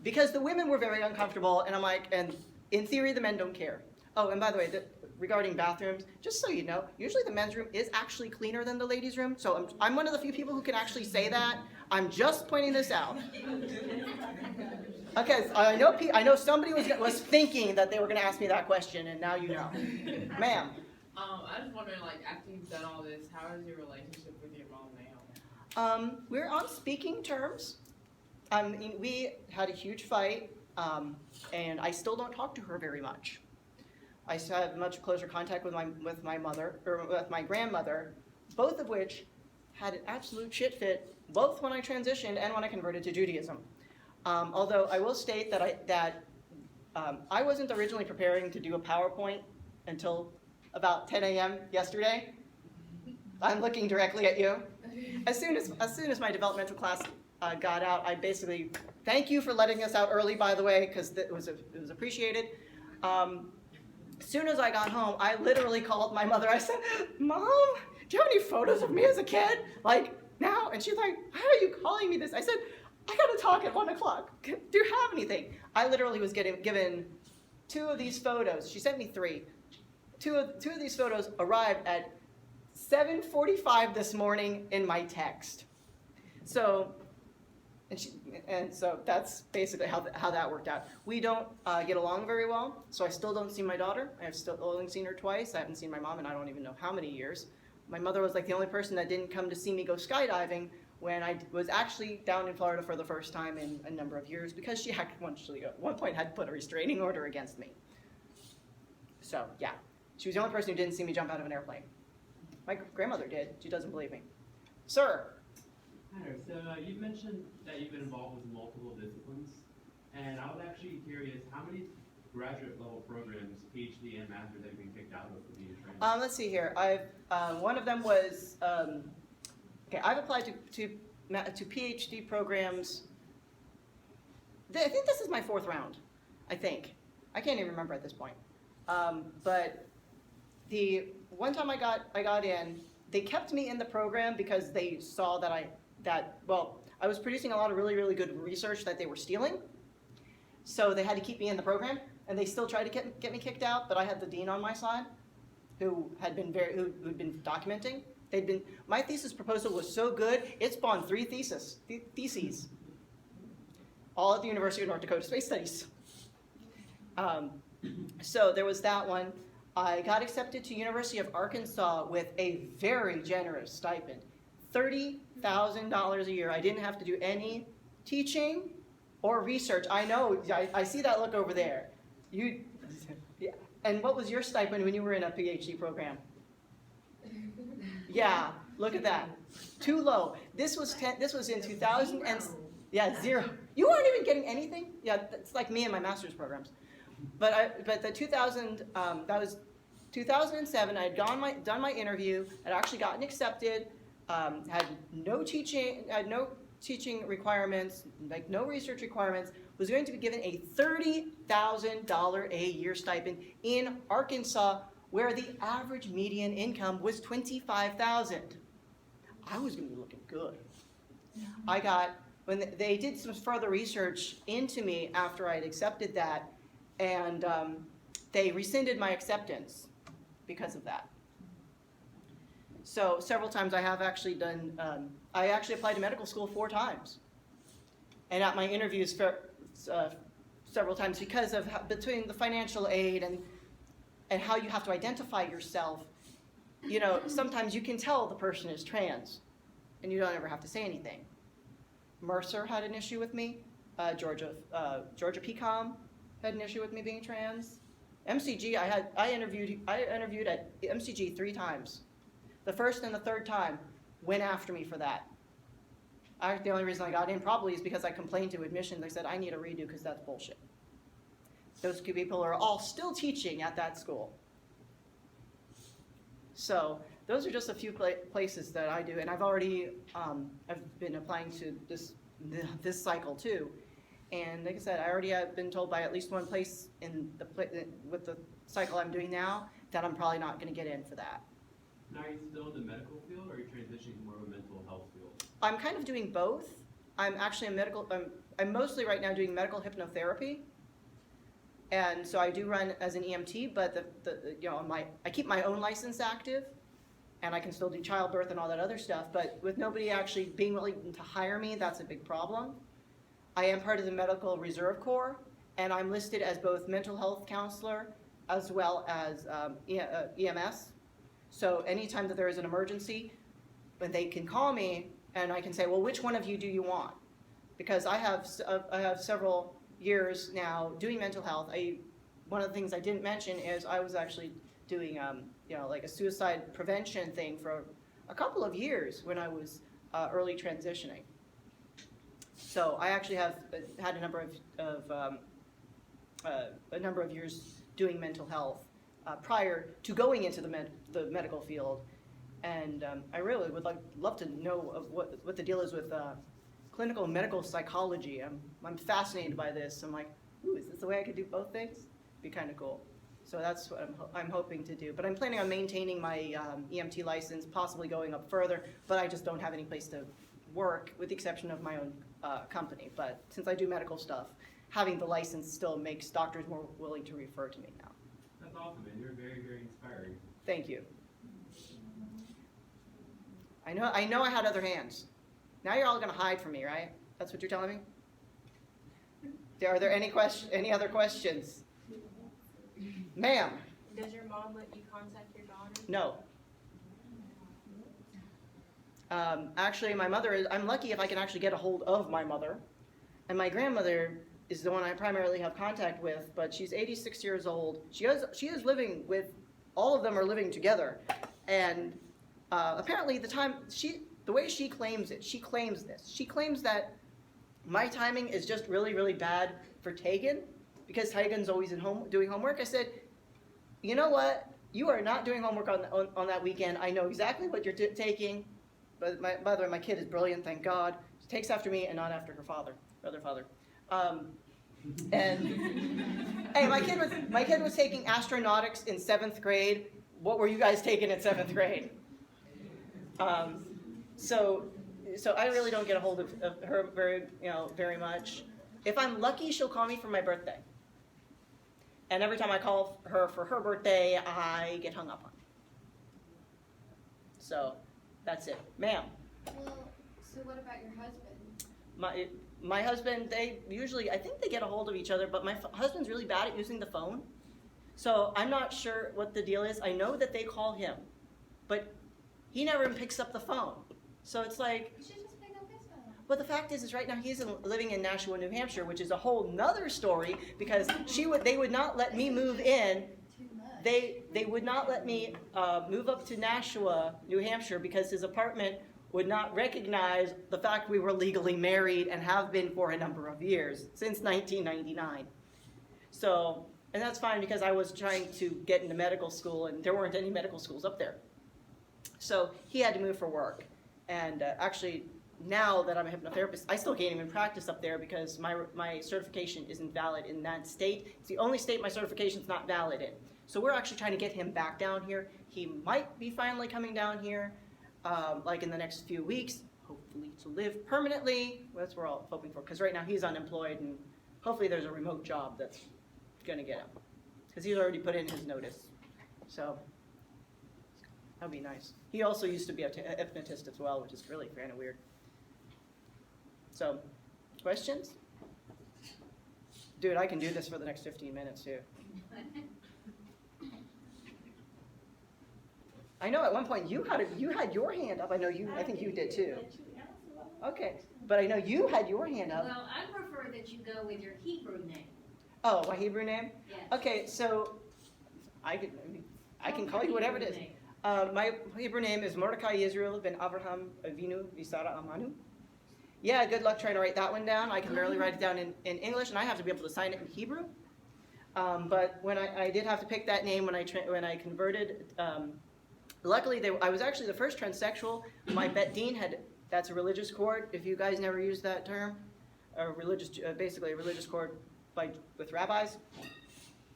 Speaker 1: because the women were very uncomfortable, and I'm like, and in theory, the men don't care. Oh, and by the way, regarding bathrooms, just so you know, usually the men's room is actually cleaner than the ladies' room. So I'm one of the few people who can actually say that. I'm just pointing this out. Okay, I know somebody was thinking that they were going to ask me that question, and now you know. Ma'am.
Speaker 7: I was wondering, like, after you've done all this, how is your relationship with your mom now?
Speaker 1: We're on speaking terms. We had a huge fight, and I still don't talk to her very much. I still have much closer contact with my mother, or with my grandmother, both of which had an absolute shit fit, both when I transitioned and when I converted to Judaism. Although I will state that I wasn't originally preparing to do a PowerPoint until about 10 a.m. yesterday. I'm looking directly at you. As soon as my developmental class got out, I basically, thank you for letting us out early, by the way, because it was appreciated. As soon as I got home, I literally called my mother. I said, Mom, do you have any photos of me as a kid? Like, now? And she's like, why are you calling me this? I said, I got to talk at 1 o'clock. Do you have anything? I literally was given 2 of these photos. She sent me 3. Two of these photos arrived at 7:45 this morning in my text. So, and so that's basically how that worked out. We don't get along very well, so I still don't see my daughter. I've still only seen her twice. I haven't seen my mom in I don't even know how many years. My mother was like the only person that didn't come to see me go skydiving when I was actually down in Florida for the first time in a number of years, because she actually at one point had put a restraining order against me. So yeah, she was the only person who didn't see me jump out of an airplane. My grandmother did. She doesn't believe me. Sir.
Speaker 8: Hi there. So you've mentioned that you've been involved with multiple disciplines, and I was actually curious, how many graduate level programs, PhD and master's, have you been kicked out of for being trained?
Speaker 1: Let's see here. One of them was okay. I've applied to PhD programs. I think this is my 4th round. I think I can't even remember at this point. But the one time I got in, they kept me in the program because they saw that I was producing a lot of really good research that they were stealing. So they had to keep me in the program, and they still tried to get me kicked out. But I had the dean on my side, who'd been documenting. My thesis proposal was so good, it spawned 3 theses, all at the University of North Dakota Space Studies. So there was that one. I got accepted to University of Arkansas with a very generous stipend, $30,000 a year. I didn't have to do any teaching or research. I know, I see that look over there. Yeah. And what was your stipend when you were in a PhD program? Yeah, look at that. Too low. This was in 2000 and yeah, 0. You weren't even getting anything? Yeah, it's like me and my master's programs. But the that was 2007. I had done my interview. I'd actually gotten accepted. Had no teaching requirements, like no research requirements. Was going to be given a $30,000 a year stipend in Arkansas, where the average median income was $25,000. I was going to be looking good. When they did some further research into me after I had accepted that, and they rescinded my acceptance because of that. So several times I have actually done, I actually applied to medical school 4 times. And at my interviews several times, because of between the financial aid and how you have to identify yourself, you know, sometimes you can tell the person is trans and you don't ever have to say anything. Mercer had an issue with me. Georgia PCOM had an issue with me being trans. MCG, I interviewed at MCG 3 times. The first and the 3rd time went after me for that. The only reason I got in probably is because I complained to admissions. I said, I need a redo because that's bullshit. Those 2 people are all still teaching at that school. So those are just a few places that I do, and I've already I've been applying to this cycle too. And like I said, I already have been told by at least one place with the cycle I'm doing now that I'm probably not going to get in for that.
Speaker 8: Now, are you still in the medical field, or are you transitioning to more of a mental health field?
Speaker 1: I'm kind of doing both. I'm actually I'm mostly right now doing medical hypnotherapy. And so I do run as an EMT, but I keep my own license active, and I can still do childbirth and all that other stuff. But with nobody actually being willing to hire me, that's a big problem. I am part of the Medical Reserve Corps, and I'm listed as both mental health counselor as well as EMS, So anytime that there is an emergency, but they can call me and I can say, well, which one of you do you want? Because I have several years now doing mental health. One of the things I didn't mention is I was actually doing like a suicide prevention thing for a couple of years when I was early transitioning. So I actually have had a number of years doing mental health prior to going into the medical field, and I really would love to know of what the deal is with clinical medical psychology. I'm fascinated by this. I'm like, ooh, is this the way I could do both things? Be kind of cool. So that's what I'm hoping to do. But I'm planning on maintaining my EMT license, possibly going up further, but I just don't have any place to work, with the exception of my own company. But since I do medical stuff, having the license still makes doctors more willing to refer to me now.
Speaker 8: That's awesome, man. You're very, very inspiring.
Speaker 1: Thank you. I know I had other hands. Now you're all going to hide from me, right? That's what you're telling me? Are there any other questions? Ma'am?
Speaker 9: Does your mom let you contact your daughter?
Speaker 1: No. Actually, my mother I'm lucky if I can actually get a hold of my mother. And my grandmother is the one I primarily have contact with, but she's 86 years old. She is living with, all of them are living together. And apparently the way she claims it, she claims that my timing is just really, really bad for Tegan, because Tegan's always doing homework. I said, you know what? You are not doing homework on that weekend. I know exactly what you're taking. But by the way, my kid is brilliant, thank God. She takes after me and not after her other father. And hey, my kid was taking astronautics in 7th grade. What were you guys taking in 7th grade? So I really don't get a hold of her very much. If I'm lucky, she'll call me for my birthday. And every time I call her for her birthday, I get hung up on. So that's it. Ma'am?
Speaker 10: Well, so what about your husband?
Speaker 1: My husband, they usually, I think they get a hold of each other, but my husband's really bad at using the phone. So I'm not sure what the deal is. I know that they call him, but he never even picks up the phone. So it's like,
Speaker 10: You should just pick up his phone.
Speaker 1: well, the fact is right now he's living in Nashua, New Hampshire, which is a whole nother story, because they would not let me move in.
Speaker 10: Too much.
Speaker 1: They would not let me move up to Nashua, New Hampshire, because his apartment would not recognize the fact we were legally married and have been for a number of years, since 1999. So, and that's fine, because I was trying to get into medical school and there weren't any medical schools up there. So he had to move for work. And actually, now that I'm a hypnotherapist, I still can't even practice up there because my certification isn't valid in that state. It's the only state my certification's not valid in. So we're actually trying to get him back down here. He might be finally coming down here, like in the next few weeks, hopefully to live permanently. Well, that's what we're all hoping for, because right now he's unemployed, and hopefully there's a remote job that's going to get him, because he's already put in his notice. So that would be nice. He also used to be a hypnotist as well, which is really kind of weird. So, questions? Dude, I can do this for the next 15 minutes too. I know at one point you had your hand up. I think you did too. Okay, but I know you had your hand up.
Speaker 2: Well, I prefer that you go with your Hebrew name.
Speaker 1: Oh, my Hebrew name?
Speaker 2: Yes.
Speaker 1: Okay, so I can call you whatever it is. My Hebrew name is Mordecai Yisrael ben Avraham Avinu Visara Amanu. Yeah, good luck trying to write that one down. I can barely write it down in English, and I have to be able to sign it in Hebrew. But when I did have to pick that name when I converted, luckily I was actually the first transsexual. My Bet Din that's a religious court, if you guys never used that term, basically a religious court with rabbis.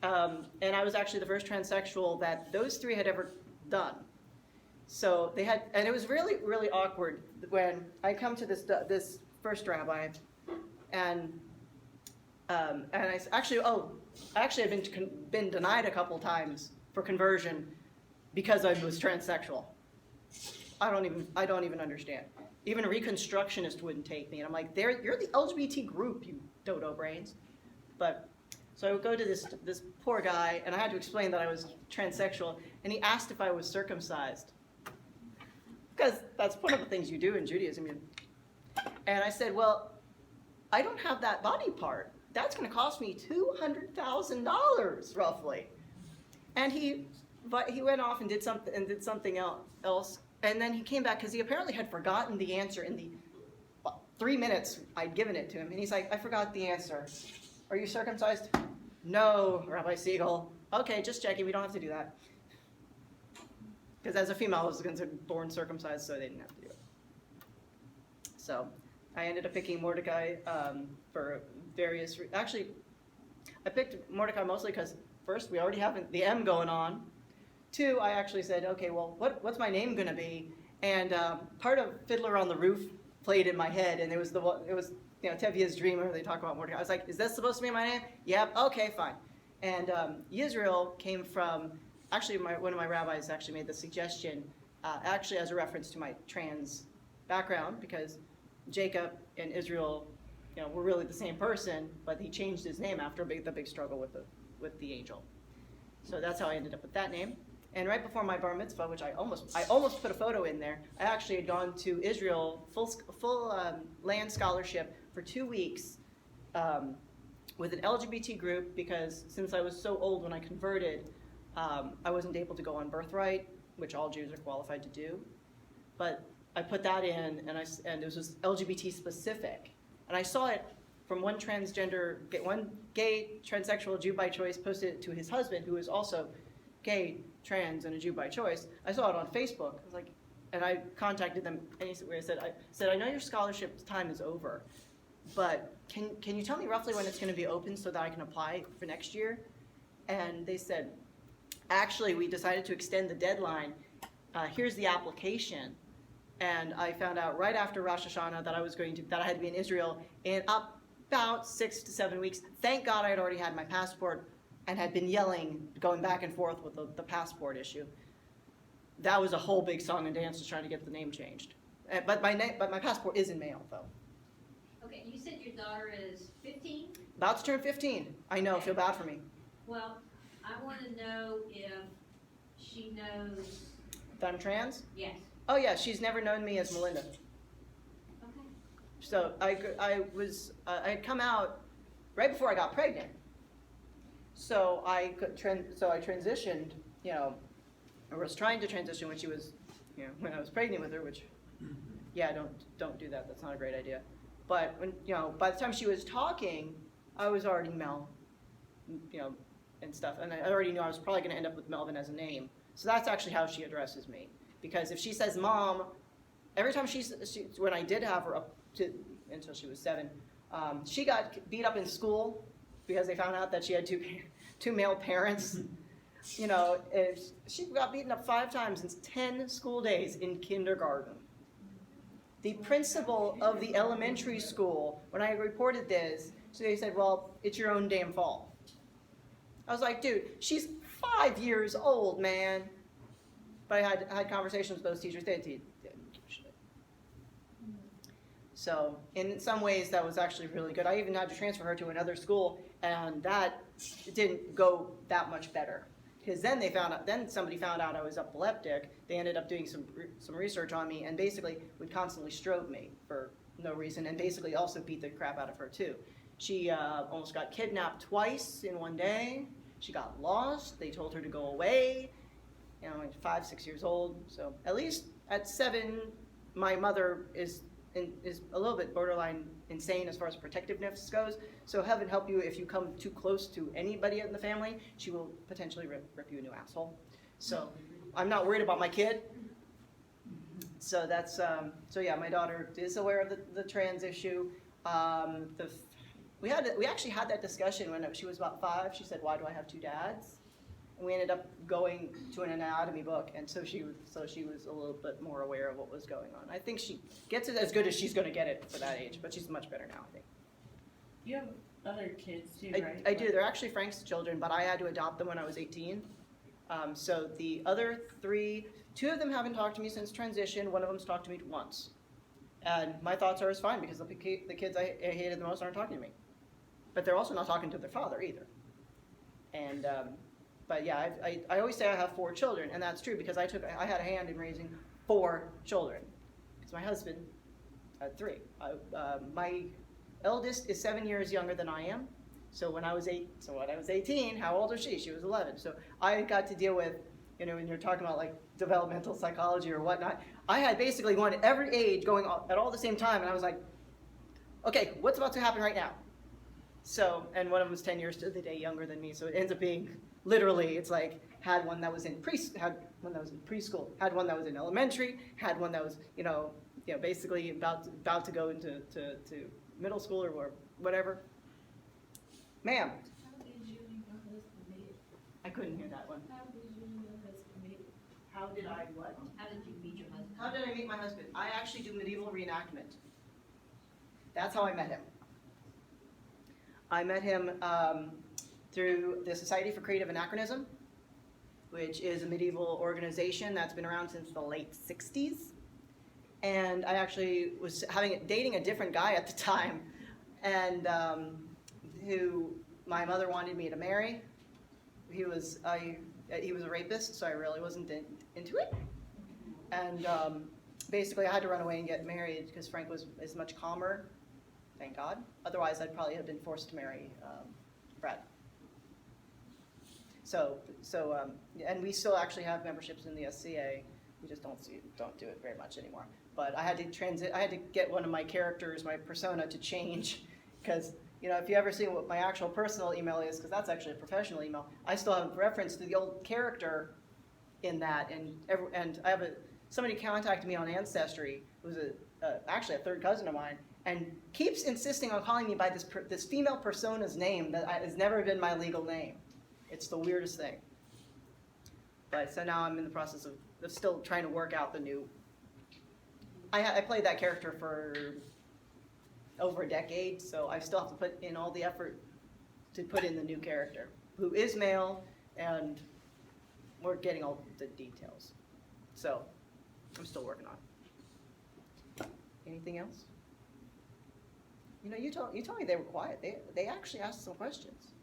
Speaker 1: And I was actually the first transsexual that those three had ever done. So they had, and it was really, really awkward when I come to this first rabbi, and I actually had been denied a couple times for conversion because I was transsexual. I don't even understand. Even a Reconstructionist wouldn't take me, and I'm like, you're the LGBT group, you dodo brains. But So I would go to this poor guy, and I had to explain that I was transsexual, and he asked if I was circumcised. Because that's one of the things you do in Judaism. And I said, well, I don't have that body part. That's going to cost me $200,000 roughly. And he went off and did something else. And then he came back because he apparently had forgotten the answer in the 3 minutes I'd given it to him. And he's like, I forgot the answer. Are you circumcised? No, Rabbi Siegel. Okay, just checking. We don't have to do that. Because as a female, I was considered born circumcised, so they didn't have to do it. So I ended up picking Mordecai for various actually, I picked Mordecai mostly because, first, we already have the M going on. 2, I actually said, okay, well, what's my name going to be? And part of Fiddler on the Roof played in my head, and it was Tevia's Dreamer. They talk about Mordecai. I was like, is that supposed to be my name? Yep, okay, fine. And Yisrael came from, actually, one of my rabbis actually made the suggestion, actually as a reference to my trans background, because Jacob and Israel, were really the same person, but he changed his name after the big struggle with the angel. So that's how I ended up with that name. And right before my bar mitzvah, which I almost put a photo in there, I actually had gone to Israel full land scholarship for 2 weeks with an LGBT group, because since I was so old when I converted, I wasn't able to go on birthright, which all Jews are qualified to do. But I put that in, and this was LGBT specific. And I saw it from one gay transsexual Jew by choice posted it to his husband, who is also gay, trans, and a Jew by choice. I saw it on Facebook. I was like, and I contacted them, and I said, I know your scholarship time is over, but can you tell me roughly when it's going to be open so that I can apply for next year? And they said, actually, we decided to extend the deadline. Here's the application. And I found out right after Rosh Hashanah that I had to be in Israel in about 6 to 7 weeks. Thank God I had already had my passport and had been going back and forth with the passport issue. That was a whole big song and dance to try to get the name changed. But my passport is in mail, though.
Speaker 2: Okay, you said your daughter is 15?
Speaker 1: About to turn 15. I know, feel bad for me.
Speaker 2: Well, I want to know if she knows.
Speaker 1: That I'm trans?
Speaker 2: Yes.
Speaker 1: Oh yeah, she's never known me as Melinda.
Speaker 2: Okay.
Speaker 1: So I had come out right before I got pregnant. So I transitioned, I was trying to transition when she was, when I was pregnant with her, which, yeah, don't do that. That's not a great idea. But when, by the time she was talking, I was already Mel, and stuff. And I already knew I was probably going to end up with Melvin as a name. So that's actually how she addresses me. Because if she says mom, every time when I did have her until she was 7, she got beat up in school because they found out that she had two male parents. She got beaten up 5 times in 10 school days in kindergarten. The principal of the elementary school, when I reported this, so they said, well, it's your own damn fault. I was like, dude, she's 5 years old, man. But I had conversations with those teachers. They didn't give a shit. So in some ways, that was actually really good. I even had to transfer her to another school, and that didn't go that much better. Because then somebody found out I was epileptic. They ended up doing some research on me, and basically would constantly strobe me for no reason, and basically also beat the crap out of her too. She almost got kidnapped twice in one day. She got lost. They told her to go away. 5, 6 years old. So at least at 7, my mother is a little bit borderline insane as far as protectiveness goes. So heaven help you if you come too close to anybody in the family, she will potentially rip you a new asshole. So I'm not worried about my kid. So that's yeah, my daughter is aware of the trans issue. We actually had that discussion when she was about 5. She said, "Why do I have 2 dads?" And we ended up going to an anatomy book, and so she was a little bit more aware of what was going on. I think she gets it as good as she's going to get it for that age, but she's much better now, I think.
Speaker 6: You have other kids too, right?
Speaker 1: I do. They're actually Frank's children, but I had to adopt them when I was 18. So the other 3, 2 of them haven't talked to me since transition. One of them's talked to me once. And my thoughts are it's fine because the kids I hated the most aren't talking to me. But they're also not talking to their father either. And, but yeah, I always say I have 4 children, and that's true because I had a hand in raising 4 children. Because my husband had 3. My eldest is 7 years younger than I am. So when I was 18, how old was she? She was 11. So I got to deal with, you know, when you're talking about like developmental psychology or whatnot, I had basically one at every age going at all the same time, and I was like, okay, what's about to happen right now? So, and one of them was 10 years to the day younger than me, so it ends up being literally, it's like, had one that was in preschool, had one that was in elementary, had one that was, basically about to go into to middle school or whatever. Ma'am,
Speaker 4: How did you and your husband meet?
Speaker 1: I couldn't hear that one.
Speaker 4: How did you and your husband meet?
Speaker 1: How did I what?
Speaker 2: How did you meet your husband?
Speaker 1: How did I meet my husband? I actually do medieval reenactment. That's how I met him. I met him through the Society for Creative Anachronism, which is a medieval organization that's been around since the late 60s. And I actually was dating a different guy at the time, and who my mother wanted me to marry. He was a rapist, so I really wasn't into it. And basically I had to run away and get married because Frank is much calmer, thank God. Otherwise I'd probably have been forced to marry Brad. And we still actually have memberships in the SCA. We just don't do it very much anymore. But I had to get one of my characters, my persona, to change, because if you ever see what my actual personal email is, because that's actually a professional email, I still have reference to the old character in that, and I have somebody contacted me on Ancestry, who's actually a third cousin of mine, and keeps insisting on calling me by this female persona's name that has never been my legal name. It's the weirdest thing. But so now I'm in the process of still trying to work out the new. I played that character for over a decade, so I still have to put in all the effort to put in the new character, who is male, and we're getting all the details. So I'm still working on it. Anything else? You told me they were quiet. They actually asked some questions.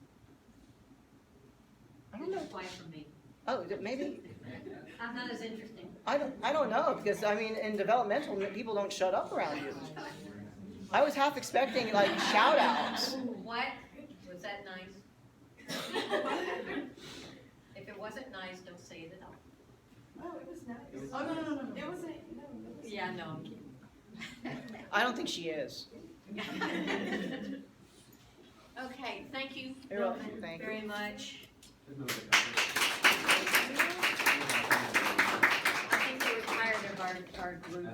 Speaker 1: I don't know.
Speaker 2: Quiet from me.
Speaker 1: Oh, maybe.
Speaker 2: I'm not as interesting.
Speaker 1: I don't know, because in developmental, people don't shut up around you. I was half expecting like shout outs.
Speaker 2: What? Was that nice? If it wasn't nice, don't say it at all.
Speaker 3: Oh, it was nice.
Speaker 5: Oh, no.
Speaker 3: It wasn't, no.
Speaker 2: Yeah, no, I'm kidding.
Speaker 1: I don't think she is.
Speaker 2: Okay, thank you.
Speaker 1: You're welcome. Thank you.
Speaker 2: Very much.
Speaker 8: There's no other comments.
Speaker 2: I think we're tired of our group.